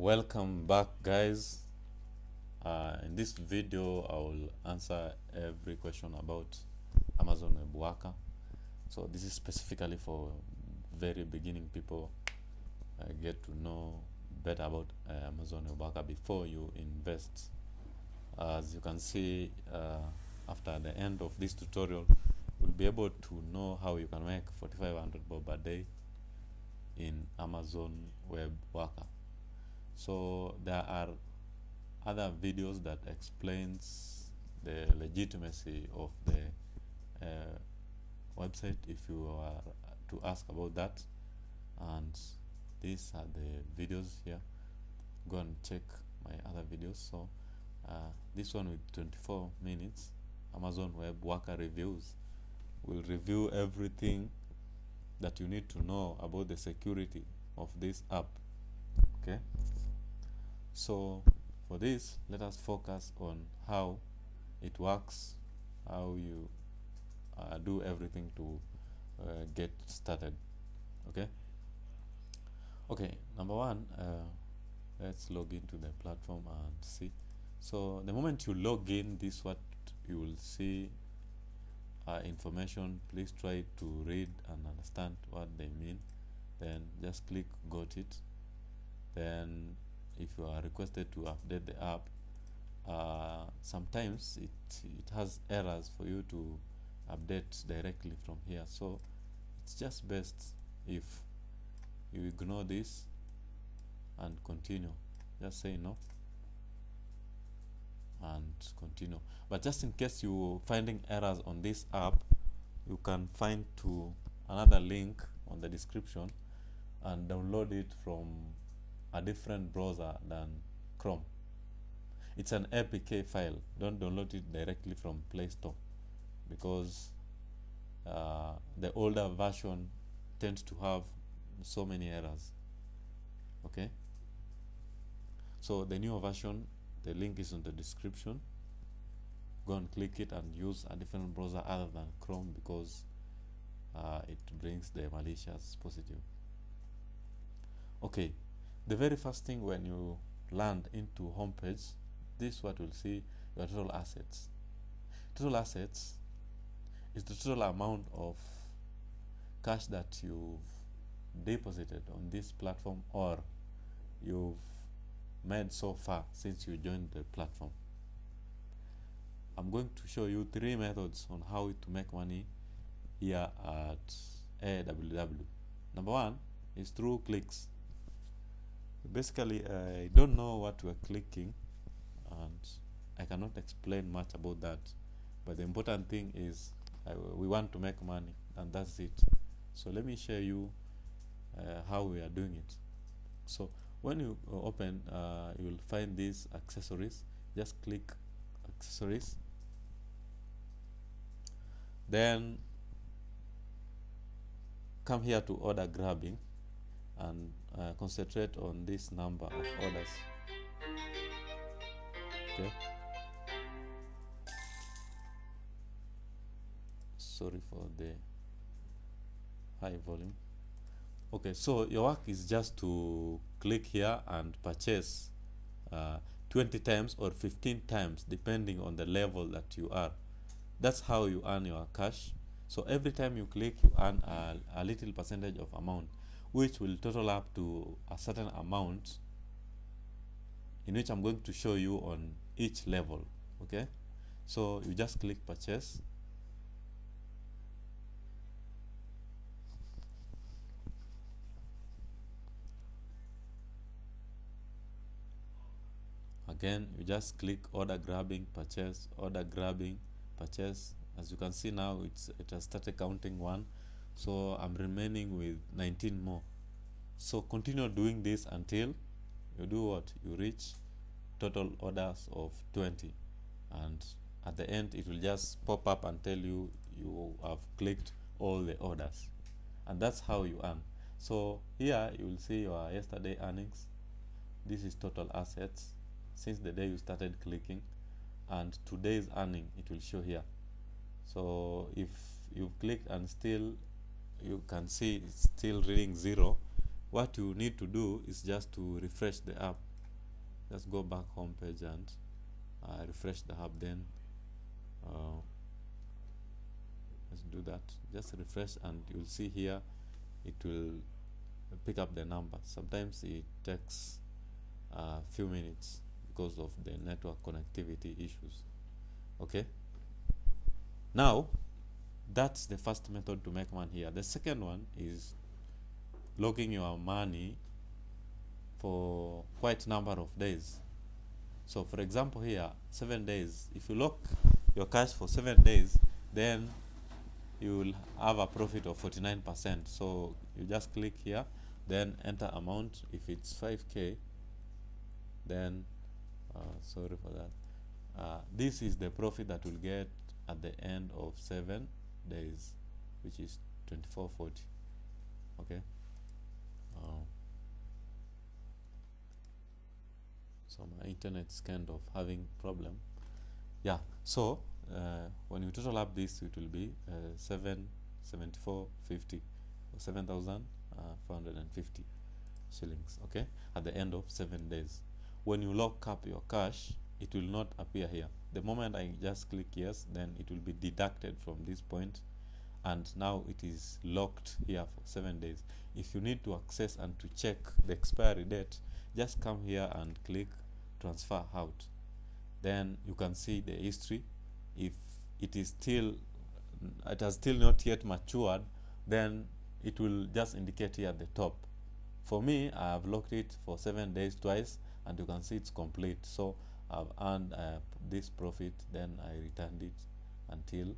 Welcome back, guys. In this video I will answer every question about Amazon Web Worker. So this is specifically for very beginning people. Get to know better about Amazon Web Worker before you invest. As you can see, after the end of this tutorial, you'll be able to know how you can make 4,500 bob a day in Amazon Web Worker. So there are other videos that explains the legitimacy of the website if you are to ask about that, and these are the videos here. Go and check my other videos. So this one with 24 minutes Amazon Web Worker reviews will review everything that you need to know about the security of this app. Okay, so for this, let us focus on how it works, how you do everything to get started. Okay, number one, let's log into the platform and see. So the moment you log in, this is what you will see. Information, please try to read and understand what they mean, then just click got it. Then if you are requested to update the app, sometimes it has errors for you to update directly from here, so it's just best if you ignore this and continue. Just say no and continue. But just in case you finding errors on this app, you can find to another link on the description and download it from a different browser than Chrome. It's an APK file. Don't download it directly from Play Store, because the older version tends to have so many errors. Okay, so the newer version, the link is in the description. Go and click it and use a different browser other than Chrome, because it brings the malicious positive. Okay, the very first thing when you land into home page, this is what you'll see: your total assets. Total assets is the total amount of cash that you've deposited on this platform or you've made so far since you joined the platform. I'm going to show you 3 methods on how to make money here at AWW. Number one is through clicks. Basically, I don't know what we're clicking and I cannot explain much about that, but the important thing is we want to make money, and that's it. So let me show you how we are doing it. So when you open, you will find these accessories. Just click accessories, then come here to order grabbing and concentrate on this number of orders. Okay, sorry for the high volume. Okay, so your work is just to click here and purchase 20 times or 15 times depending on the level that you are. That's how you earn your cash. So every time you click, you earn a little percentage of amount, which will total up to a certain amount, in which I'm going to show you on each level. Okay, so you just click purchase. Again, you just click order grabbing, purchase, order grabbing, purchase. As you can see now, it has started counting 1, so I'm remaining with 19 more. So continue doing this until you do what? You reach total orders of 20, and at the end it will just pop up and tell you you have clicked all the orders, and that's how you earn. So here you will see your yesterday earnings. This is total assets since the day you started clicking, and today's earning it will show here. So if you've clicked and still you can see it's still reading 0, what you need to do is just to refresh the app. just go back home page and refresh the hub. Then let's do that. Just refresh and you'll see here it will pick up the number. Sometimes it takes a few minutes because of the network connectivity issues. Okay, now that's the first method to make money here. The second one is locking your money for quite number of days. So for example here, 7 days. If you lock your cash for 7 days, then you will have a profit of 49%. So you just click here, then enter amount. If it's 5k, then sorry for that, this is the profit that we'll get at the end of 7 days, which is 24.40. Okay, so my internet's kind of having problem. Yeah, so when you total up this, it will be 774.50, 7,450 shillings. Okay, at the end of 7 days. When you lock up your cash, it will not appear here. The moment I just click yes, then it will be deducted from this point, and now it is locked here for 7 days. If you need to access and to check the expiry date, just come here and click transfer out. Then you can see the history. If it has still not yet matured, then it will just indicate here at the top. For me, I have locked it for 7 days twice, and you can see it's complete. So I've earned this profit, then I returned it until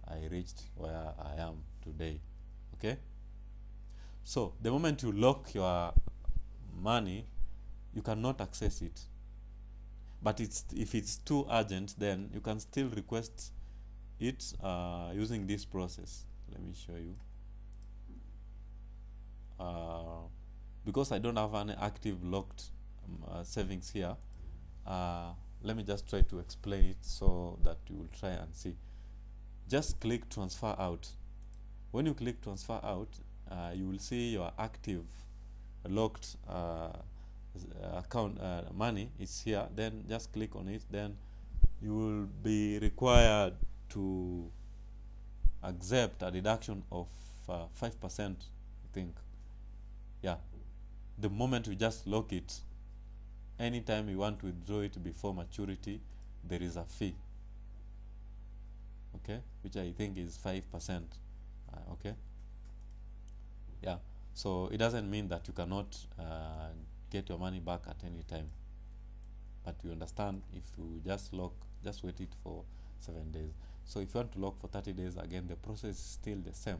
I reached where I am today. Okay, so the moment you lock your money, you cannot access it. But if it's too urgent, then you can still request it using this process. Let me show you. Because I don't have any active locked savings here, let me just try to explain it so that you will try and see. Just click transfer out. When you click transfer out, you will see your active locked account money is here. Then just click on it. Then you will be required to accept a deduction of 5%, I think. Yeah, the moment you just lock it, anytime you want to withdraw it before maturity, there is a fee, okay, which I think is 5%. Okay, yeah, so it doesn't mean that you cannot get your money back at any time, but you understand, if you just lock, just wait it for 7 days. So if you want to lock for 30 days, again the process is still the same.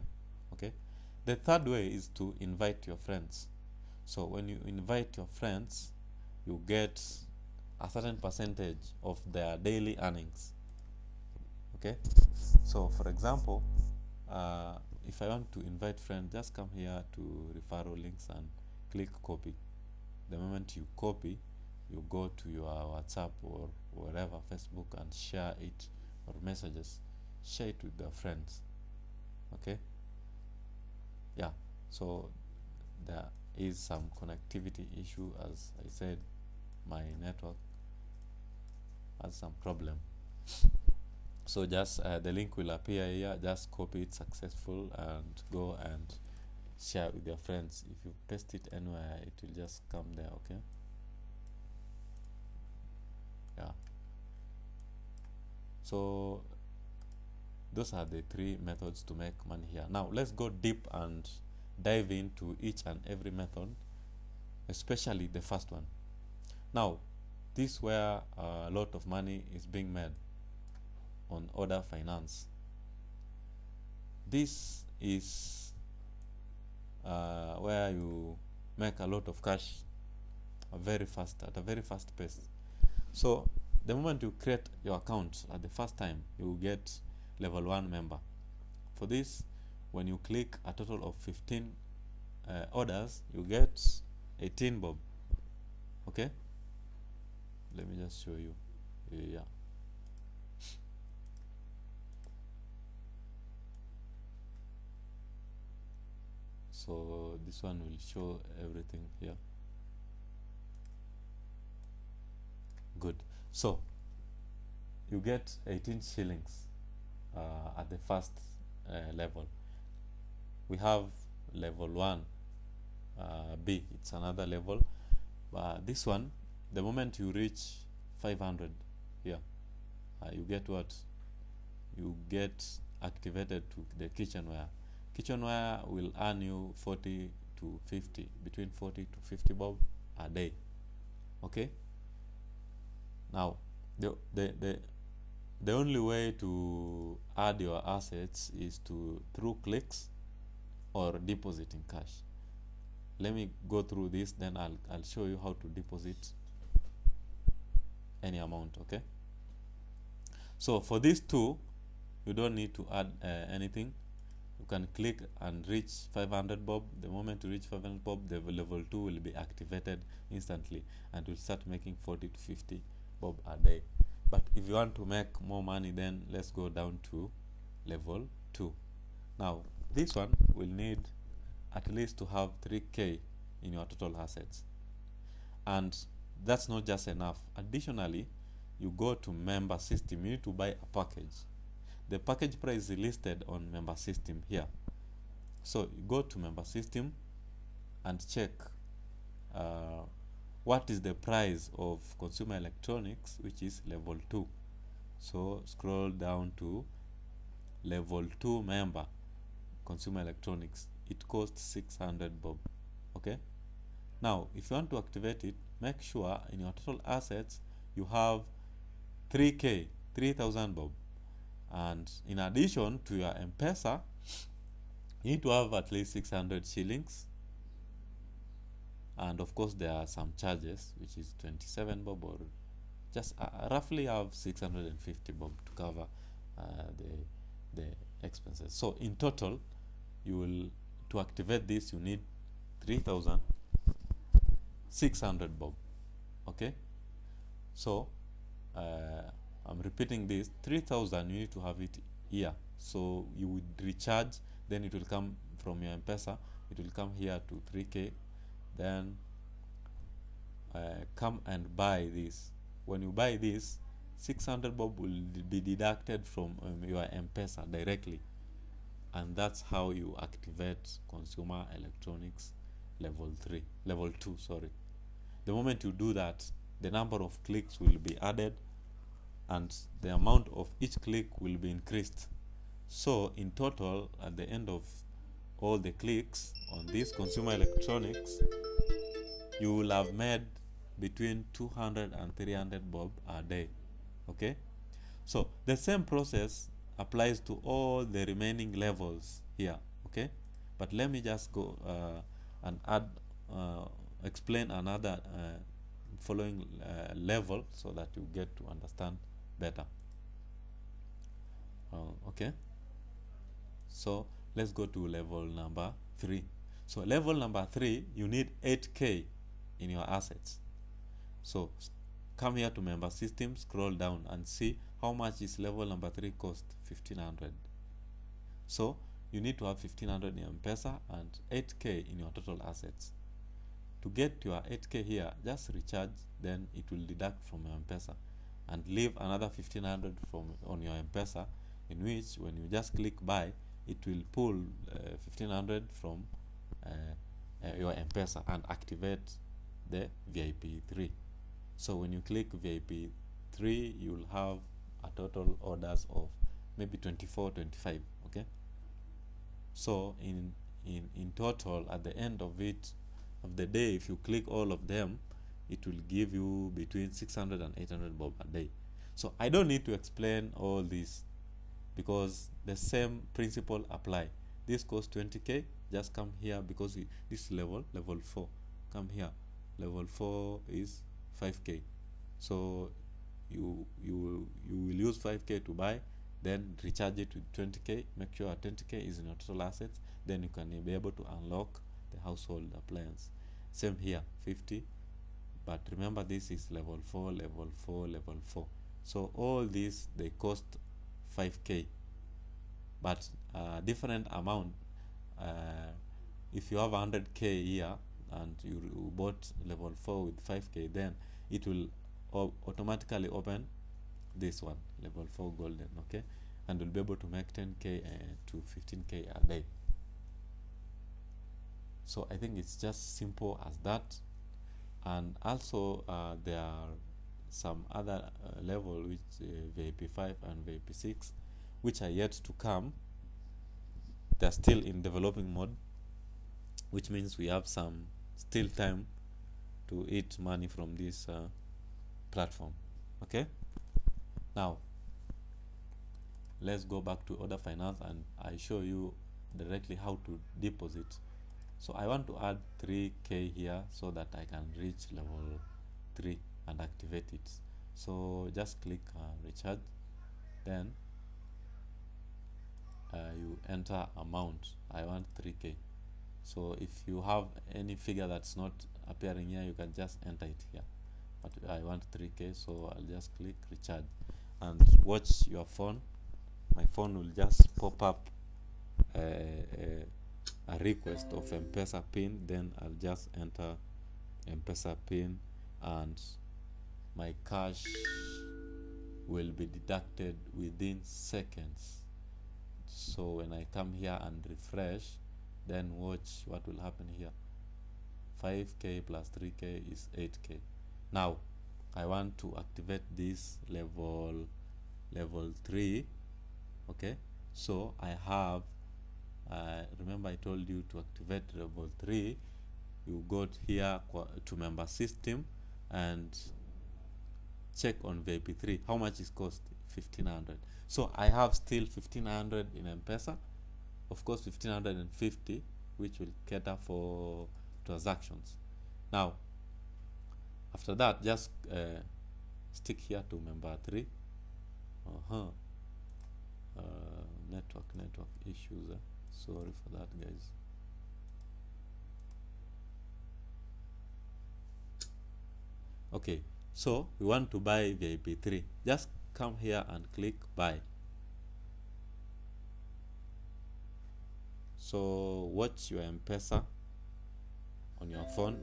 Okay, the third way is to invite your friends. So when you invite your friends, you get a certain percentage of their daily earnings. Okay, so for example, if I want to invite friends, just come here to referral links and click copy. The moment you copy, you go to your WhatsApp or wherever, Facebook, and share it, or messages, share it with your friends. Okay, yeah, so there is some connectivity issue. As I said, my network has some problem. So just the link will appear here. Just copy it, successful, and go and share with your friends. If you paste it anywhere, it will just come there. Okay, yeah, so those are the 3 methods to make money here. Now let's go deep and dive into each and every method, especially the first one. Now this is where a lot of money is being made, on order finance. This is where you make a lot of cash at a very fast pace. So the moment you create your account at the first time, you get level 1 member. For this, when you click a total of 15 orders, you get 18 bob. Okay, let me just show you. Yeah, so this one will show everything here. Good. So you get 18 shillings at the first level. We have level 1 B, it's another level, but this one, the moment you reach 500 here, you get what? You get activated to the kitchenware. Kitchenware will earn you 40 to 50, between 40 to 50 bob a day. Okay. Now the only way to add your assets is through clicks or deposit in cash. Let me go through this, then I'll show you how to deposit any amount. Okay. So for these two, you don't need to add anything. You can click and reach 500 bob. The moment you reach 500 bob, the level 2 will be activated instantly and will start making 40 to 50 bob a day. But if you want to make more money, then let's go down to level 2. Now this one will need at least to have 3k in your total assets, and that's not just enough. Additionally, you go to member system. You need to buy a package. The package price is listed on member system here. So you go to member system and check what is the price of consumer electronics, which is level 2. So scroll down to level 2 member consumer electronics. It costs 600 bob. Okay. Now if you want to activate it, make sure in your total assets you have 3k, 3000 bob, and in addition to your M-PESA, you need to have at least 600 shillings, and of course there are some charges, which is 27 bob, or just roughly have 650 bob to cover the expenses. So in total, you will, to activate this, you need 3600 bob. Okay. So I'm repeating this: 3000, you need to have it here. So you would recharge, then it will come from your M-PESA, it will come here to 3k, then come and buy this. When you buy this, 600 bob will be deducted from your M-PESA directly, and that's how you activate consumer electronics level 2, sorry. The moment you do that, the number of clicks will be added and the amount of each click will be increased. So in total, at the end of all the clicks on this consumer electronics, you will have made between 200 and 300 bob a day. Okay. So the same process applies to all the remaining levels here. Okay. But let me just go and add explain another following level so that you get to understand better. Okay. So let's go to level number 3. So level number 3, you need 8k in your assets. So come here to member system, scroll down and see how much is level number 3 cost. 1500. So you need to have 1500 in M-PESA and 8k in your total assets. To get your 8k here, just recharge, then it will deduct from your M-PESA and leave another 1500 from on your M-PESA, in which when you just click buy, it will pull 1500 from your M-PESA and activate the VIP 3. So when you click VIP 3, you'll have a total orders of maybe 24, 25. Okay. So in total, at the end of the day, if you click all of them, it will give you between 600 and 800 bob a day. So I don't need to explain all this because the same principle apply. This costs 20k. Just come here because this level 4. Come here. Level 4 is 5k. So you will use 5k to buy, then recharge it with 20k. Make sure 20k is in your total assets. Then you can be able to unlock the household appliance. Same here, 50. But remember, this is level 4, level 4, level 4. So all these, they cost 5k, but different amount. If you have 100k here and you bought level 4 with 5k, then it will automatically open this one, level 4 golden, okay, and we'll be able to make 10k to 15k a day. So I think it's just simple as that. And also there are some other level, which VIP 5 and VIP 6, which are yet to come. They're still in developing mode, which means we have some still time to eat money from this platform. Okay, now let's go back to order finance and I show you directly how to deposit. So I want to add 3k here so that I can reach level 3 and activate it. So just click recharge, then you enter amount. I want 3k. So if you have any figure that's not appearing here, you can just enter it here, but I want 3k, so I'll just click recharge and watch your phone. My phone will just pop up a request of M-PESA pin, then I'll just enter M-PESA pin and my cash will be deducted within seconds. So when I come here and refresh, then watch what will happen here. 5k plus 3k is 8k. Now I want to activate this level 3. Okay, so I have remember I told you to activate level 3, you go here to member system and check on VIP 3 how much it cost. 1500. So I have still 1500 in M-PESA, of course 1550, which will cater for transactions. Now after that, just stick here to member 3. Network issues, sorry for that, guys. Okay, so we want to buy VIP 3. Just come here and click buy. So watch your M-PESA on your phone,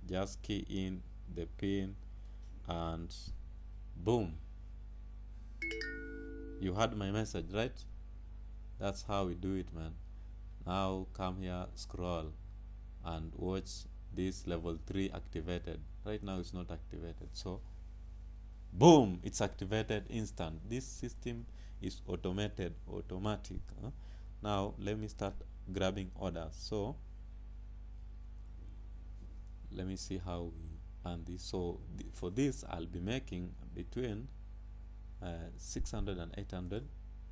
just key in the pin and boom, you had my message, right? That's how we do it, man. Now come here, scroll and watch this level 3 activated. Right now it's not activated, so boom, it's activated instant. This system is automatic. Now let me start grabbing orders. So let me see how we earn this. So for this I'll be making between 600 and 800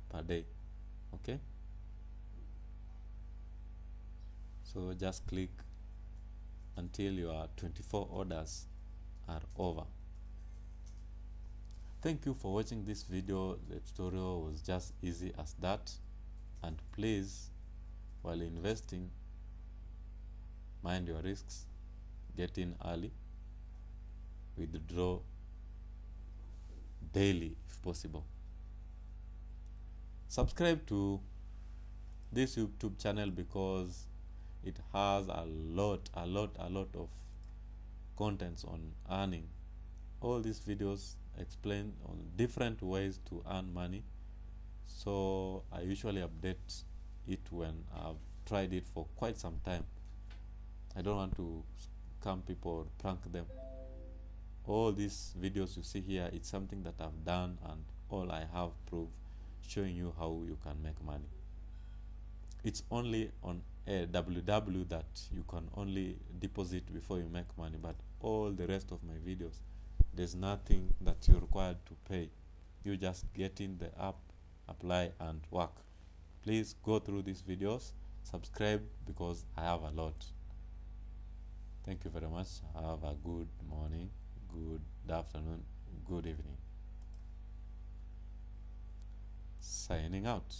per day. Okay, so just click until your 24 orders are over. Thank you for watching this video. The tutorial was just easy as that, and please, while investing, mind your risks, get in early, withdraw daily if possible. Subscribe to this YouTube channel because it has a lot of contents on earning. All these videos explain on different ways to earn money, so I usually update it when I've tried it for quite some time. I don't want to scam people or prank them. All these videos you see here, it's something that I've done and all I have proof showing you how you can make money. It's only on www that you can only deposit before you make money, but all the rest of my videos, there's nothing that you're required to pay. You just get in the app, apply and work. Please go through these videos, subscribe because I have a lot. Thank you very much. Have a good morning, good afternoon, good evening. Signing out.